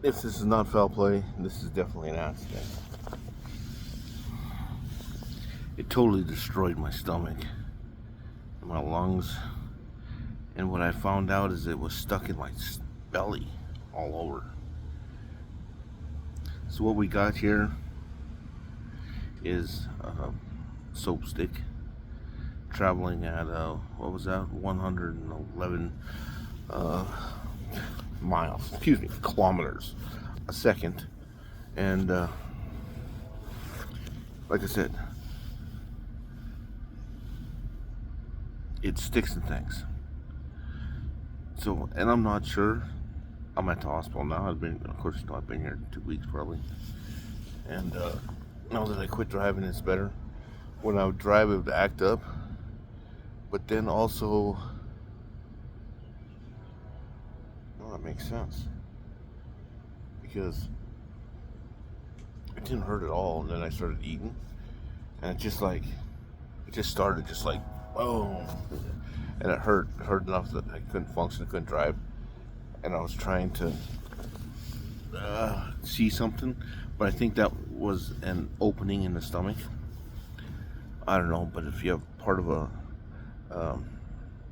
If this is not foul play, this is definitely an accident. It totally destroyed my stomach and my lungs. And what I found out is it was stuck in my belly all over. So what we got here is a soap stick traveling at what was that? 111 miles. Excuse me, kilometers a second. And like I said, it sticks and things. So, and I'm not sure. I'm at the hospital now. I've been here 2 weeks probably. And now that I quit driving, it's better. When I would drive, it would act up. But then also, well, that makes sense. Because it didn't hurt at all. And then I started eating. And it just started just like, boom. And it hurt enough that I couldn't function, I couldn't drive. And I was trying to see something, but I think that was an opening in the stomach. I don't know, but if you have part of a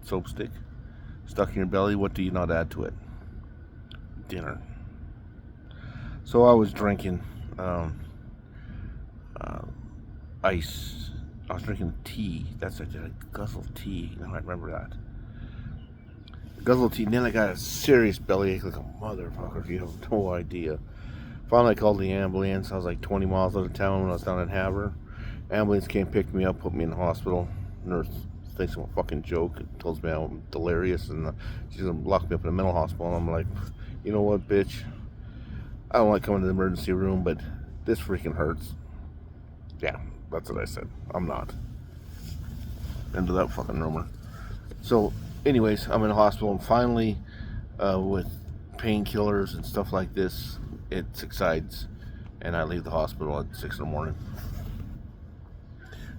soap stick stuck in your belly, what do you not add to it? Dinner. So I was drinking ice. I was drinking tea. That's I did a guzzle of tea. Now I remember that. Guzzle of tea. And then I got a serious bellyache like a motherfucker. You have no idea. Finally, I called the ambulance. I was like 20 miles out of town when I was down in Havre. Ambulance came, picked me up, put me in the hospital. Nurse thinks I'm a fucking joke. Tells me I'm delirious, and she's gonna lock me up in a mental hospital. And I'm like, you know what, bitch? I don't like coming to the emergency room, but this freaking hurts. Yeah, that's what I said. I'm not into that fucking rumor. So, anyways, I'm in the hospital, and finally, with painkillers and stuff like this, it subsides, and I leave the hospital at 6 in the morning.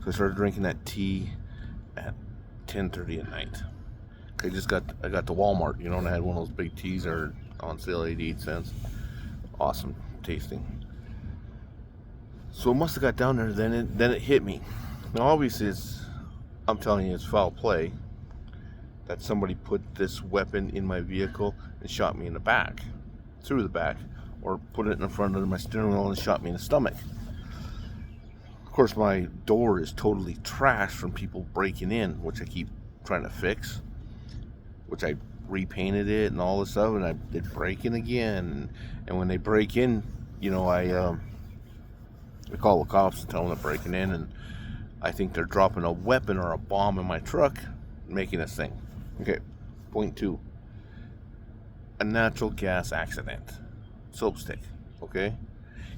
So I started drinking that tea at 10:30 at night. I got to Walmart, and I had one of those big teas that are on sale, 88 cents. Awesome tasting. So it must have got down there. Then it hit me. Now obviously I'm telling you, it's foul play that somebody put this weapon in my vehicle and shot me in the back, through the back, or put it in front of my steering wheel and shot me in the stomach. Of course, my door is totally trashed from people breaking in, which I keep trying to fix, which I repainted it and all this stuff, and I did break in again. And when they break in, I call the cops and tell them they're breaking in, and I think they're dropping a weapon or a bomb in my truck, making a thing. Okay, point 2. A natural gas accident. Soap stick, okay?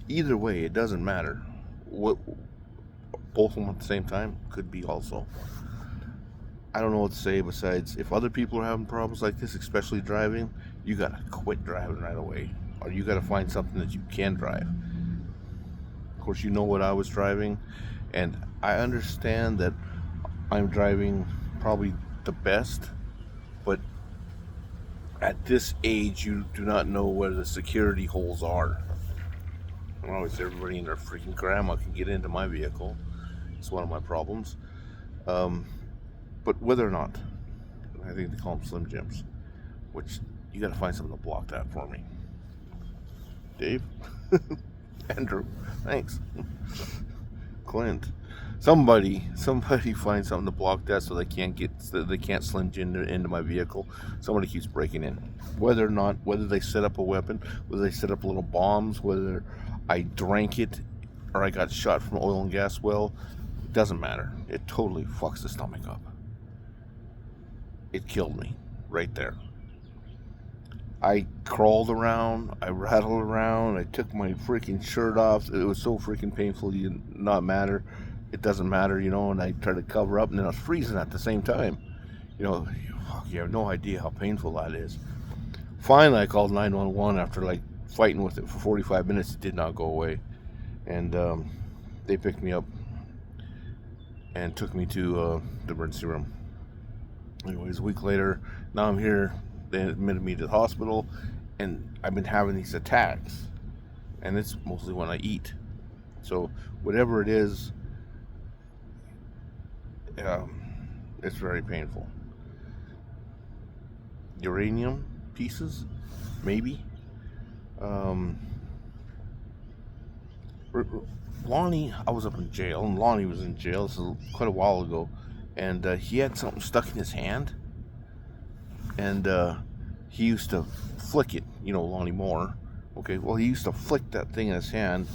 Either way, it doesn't matter. What, both of them at the same time could be also. I don't know what to say besides, if other people are having problems like this, especially driving, you gotta quit driving right away. Or you gotta find something that you can drive. Of course, you know what I was driving, and I understand that I'm driving probably the best, but at this age, you do not know where the security holes are. Always everybody and their freaking grandma can get into my vehicle. It's one of my problems. But whether or not, I think they call them Slim Jims, which you got to find something to block that for me. Dave? Andrew? Thanks. Clint? Somebody find something to block that so they can't Slim Jim into my vehicle. Somebody keeps breaking in. Whether they set up a weapon, whether they set up little bombs, whether I drank it or I got shot from an oil and gas well, it doesn't matter. It totally fucks the stomach up. It killed me right there. I crawled around, I rattled around, I took my freaking shirt off. It was so freaking painful, not matter. It doesn't matter, and I tried to cover up, and then I was freezing at the same time. You have no idea how painful that is. Finally, I called 911 after fighting with it for 45 minutes. It did not go away. And they picked me up. and took me to the emergency room. Anyways, a week later, now I'm here. They admitted me to the hospital, and I've been having these attacks, and it's mostly when I eat. So whatever it is, it's very painful. Uranium pieces, maybe. Lonnie, I was up in jail, and Lonnie was in jail. This is quite a while ago, and he had something stuck in his hand, and he used to flick it. You know, Lonnie Moore. Okay, well, he used to flick that thing in his hand.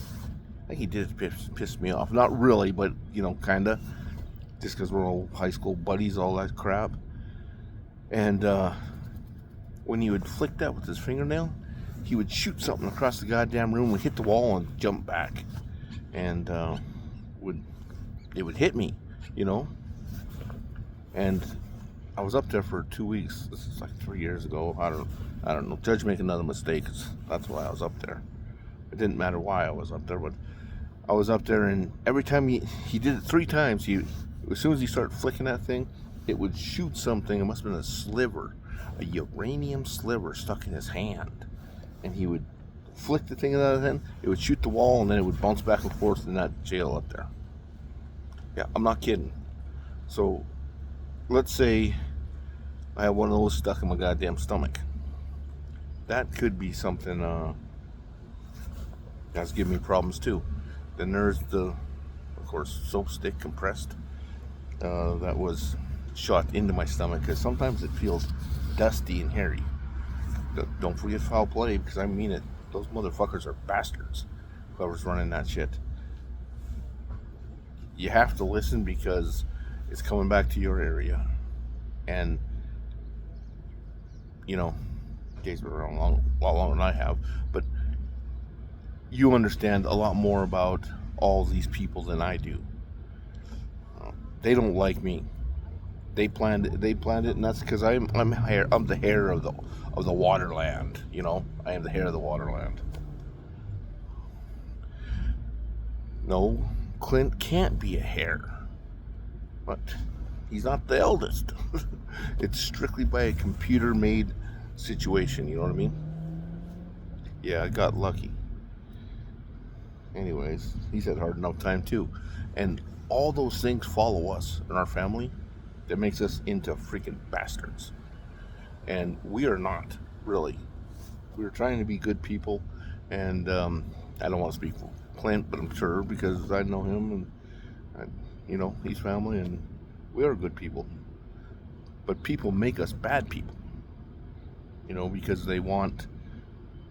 I think he did piss me off. Not really, but kinda. Just because we're all high school buddies, all that crap. And when he would flick that with his fingernail, he would shoot something across the goddamn room, would hit the wall and jump back, and it would hit me, And I was up there for 2 weeks. This is like 3 years ago. I don't know. Judge make another mistake. That's why I was up there. It didn't matter why I was up there, but I was up there, and every time he did it 3 times. As soon as he started flicking that thing, it would shoot something. It must have been a sliver, a uranium sliver stuck in his hand, and he would flick the thing out of his hand. It would shoot the wall, and then it would bounce back and forth in that jail up there. Yeah, I'm not kidding. So let's say I have one of those stuck in my goddamn stomach. That could be something that's giving me problems too. Then there's of course, soap stick compressed. That was shot into my stomach, because sometimes it feels dusty and hairy. Don't forget foul play, because I mean it. Those motherfuckers are bastards, whoever's running that shit. You have to listen, because it's coming back to your area. And Jay's been around a lot longer than I have, but you understand a lot more about all these people than I do. They don't like me. They planned it, and that's because I'm the hair of the waterland. I am the hair of the waterland. No, Clint can't be a hair, but he's not the eldest. It's strictly by a computer-made situation. You know what I mean? Yeah, I got lucky. Anyways, he's had a hard enough time too, and all those things follow us in our family. That makes us into freaking bastards. And we are not, really. We're trying to be good people. And I don't want to speak for Clint, but I'm sure, because I know him, and he's family, and we are good people. But people make us bad people. Because they want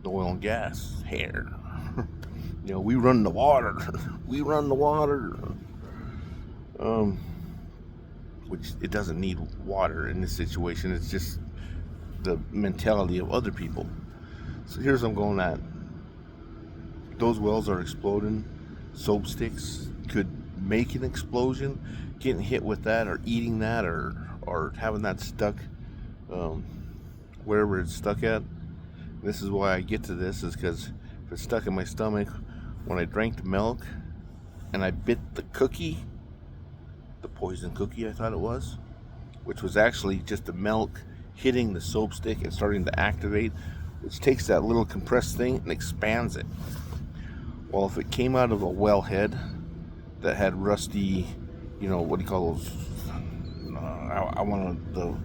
the oil and gas, hair. We run the water. We run the water. Which it doesn't need water in this situation. It's just the mentality of other people. So here's what I'm going at. Those wells are exploding. Soap sticks could make an explosion. Getting hit with that, or eating that, or having that stuck wherever it's stuck at. This is why I get to this, is because if it's stuck in my stomach, when I drank the milk and I bit the cookie, the poison cookie I thought it was, which was actually just the milk hitting the soap stick and starting to activate, which takes that little compressed thing and expands it. Well, if it came out of a wellhead that had rusty, what do you call those? I wanted the